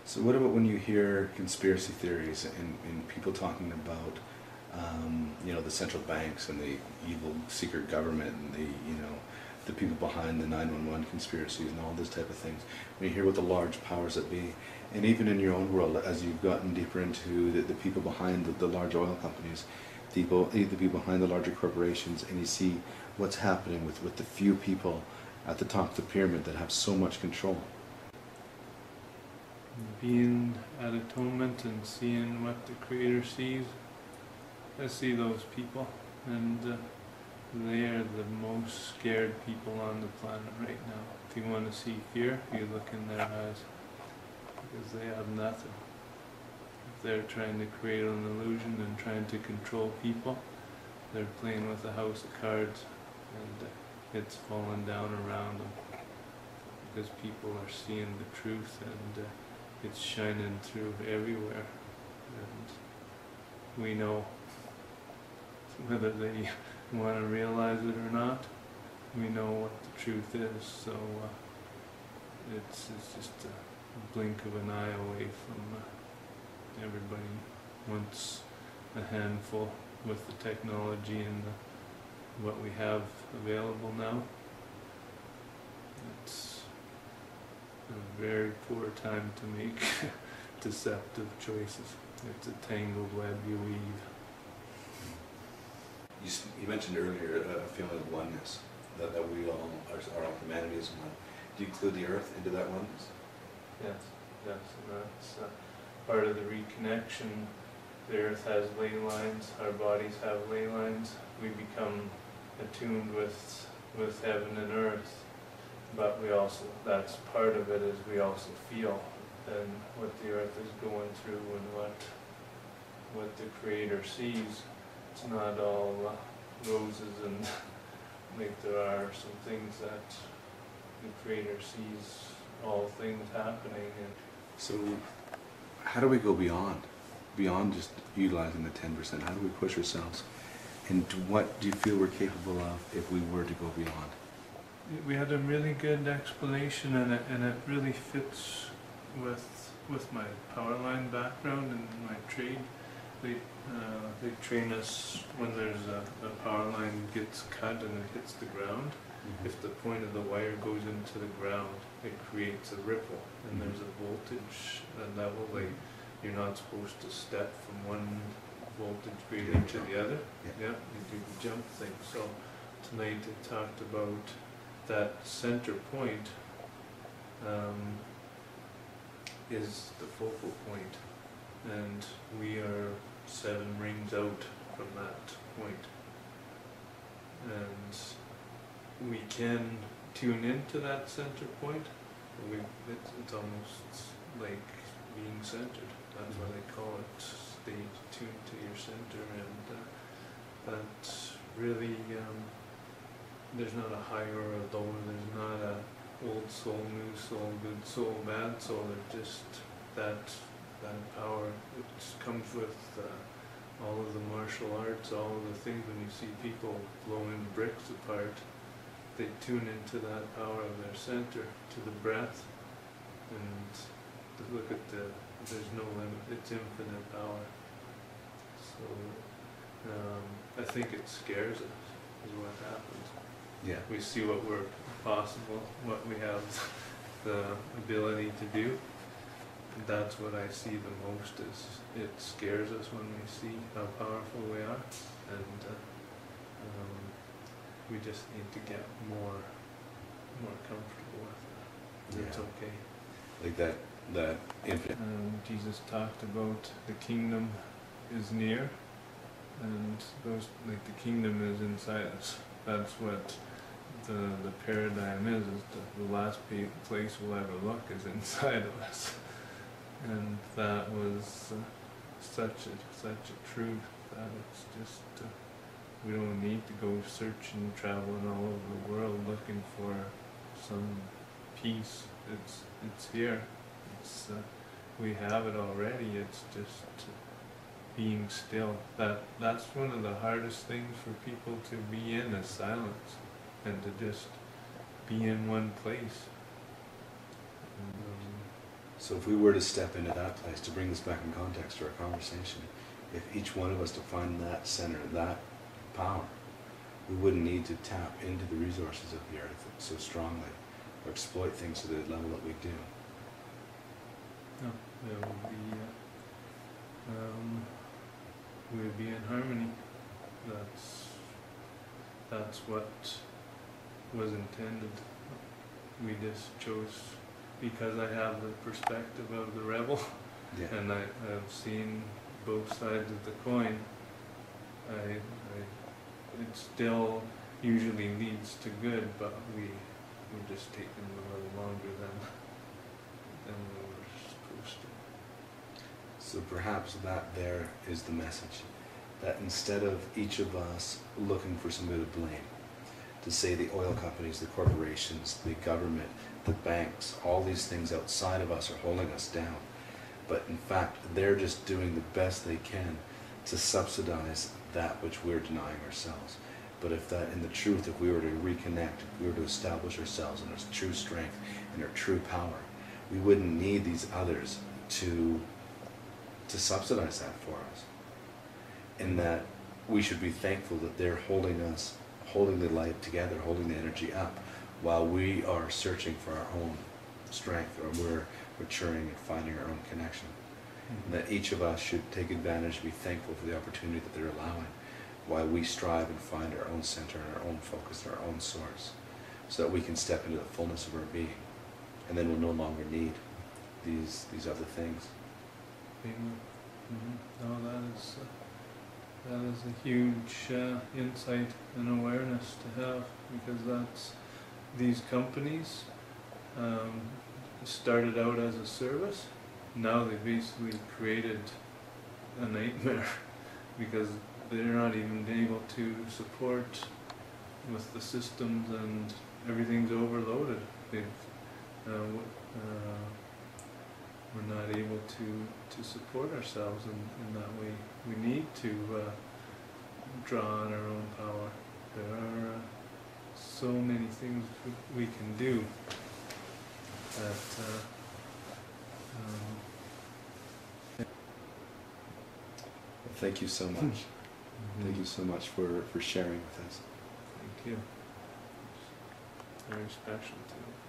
So what about when you hear conspiracy theories and people talking about, the central banks and the evil secret government and the people behind the 911 conspiracies and all this type of things? When you hear what the large powers that be, and even in your own world, as you've gotten deeper into the people behind the large oil companies, the people behind the larger corporations, and you see what's happening with the few people at the top of the pyramid that have so much control. Being at atonement and seeing what the Creator sees, I see those people, and they are the most scared people on the planet right now. If you want to see fear, you look in their eyes, because they have nothing. If they're trying to create an illusion and trying to control people, they're playing with a house of cards, and it's falling down around them, because people are seeing the truth, and it's shining through everywhere, and we know, whether they want to realize it or not, we know what the truth is. So it's just a blink of an eye away from everybody wants a handful with the technology and what we have available now. It's a very poor time to make deceptive choices. It's a tangled web you weave. You mentioned earlier a feeling of oneness, that we all, our humanity is one. Do you include the earth into that oneness? Yes, and that's part of the reconnection. The earth has ley lines, our bodies have ley lines. We become attuned with heaven and earth, but we also, that's part of it, is we also feel and what the earth is going through and what the Creator sees. It's not all roses, and like there are some things that the Creator sees, all things happening. And so how do we go beyond just utilizing the 10%? How do we push ourselves? And what do you feel we're capable of if we were to go beyond? we had a really good explanation, and it really fits with my power line background and my trade. They train us when there's a power line gets cut and it hits the ground. Mm-hmm. If the point of the wire goes into the ground, it creates a ripple, and there's a voltage level. You're not supposed to step from one voltage grading to the other. Yeah, you do the jump thing. So tonight it talked about that center point is the focal point, and we are 7 rings out from that point, and we can tune into that center point. It's almost like being centered. That's why they call it stay tuned to your center, and that's really there's not a higher or a lower. There's not a old soul, new soul, good soul, bad soul. There's just that power. It comes with all of the martial arts, all of the things. When you see people blowing bricks apart, they tune into that power of their center, to the breath, and look at there's no limit. It's infinite power. So I think it scares us, is what happens. Yeah. We see what we're possible, what we have the ability to do. And that's what I see the most. Is it scares us when we see how powerful we are, and we just need to get more comfortable with it. It's okay. Like that infinite. Jesus talked about the kingdom is near, and the kingdom is inside us. That's what the paradigm is the last place we'll ever look is inside of us. And that was such a truth that it's just we don't need to go searching, traveling all over the world looking for some peace. It's here. We have it already. It's just being still. That's one of the hardest things for people to be in, is silence, and to just be in one place. And, So if we were to step into that place, to bring this back in context to our conversation, if each one of us to find that center, that power, we wouldn't need to tap into the resources of the earth so strongly or exploit things to the level that we do. No, there we would be in harmony. That's what was intended. We just chose, because I have the perspective of the rebel, Yeah. and I've seen both sides of the coin. It still usually leads to good, but we're just taking a little longer than we were supposed to. So perhaps that there is the message, that instead of each of us looking for somebody to blame, to say the oil companies, the corporations, the government, the banks, all these things outside of us are holding us down, but in fact they're just doing the best they can to subsidize that which we're denying ourselves. But if that, in the truth, if we were to reconnect, if we were to establish ourselves in our true strength and our true power, we wouldn't need these others to subsidize that for us. And that we should be thankful that they're holding us, holding the light together, holding the energy up, while we are searching for our own strength, or we're maturing and finding our own connection. And that each of us should take advantage, be thankful for the opportunity that they're allowing, while we strive and find our own center and our own focus, our own source, so that we can step into the fullness of our being, and then we'll no longer need these other things. No, that is a huge insight and awareness to have, because that's, these companies started out as a service. Now they basically created a nightmare because they're not even able to support with the systems, and everything's overloaded. We're not able to support ourselves in that way. We need to draw on our own power. There are so many things we can do that Well, thank you so much. Thank you so much for sharing with us. Thank you. It's very special too.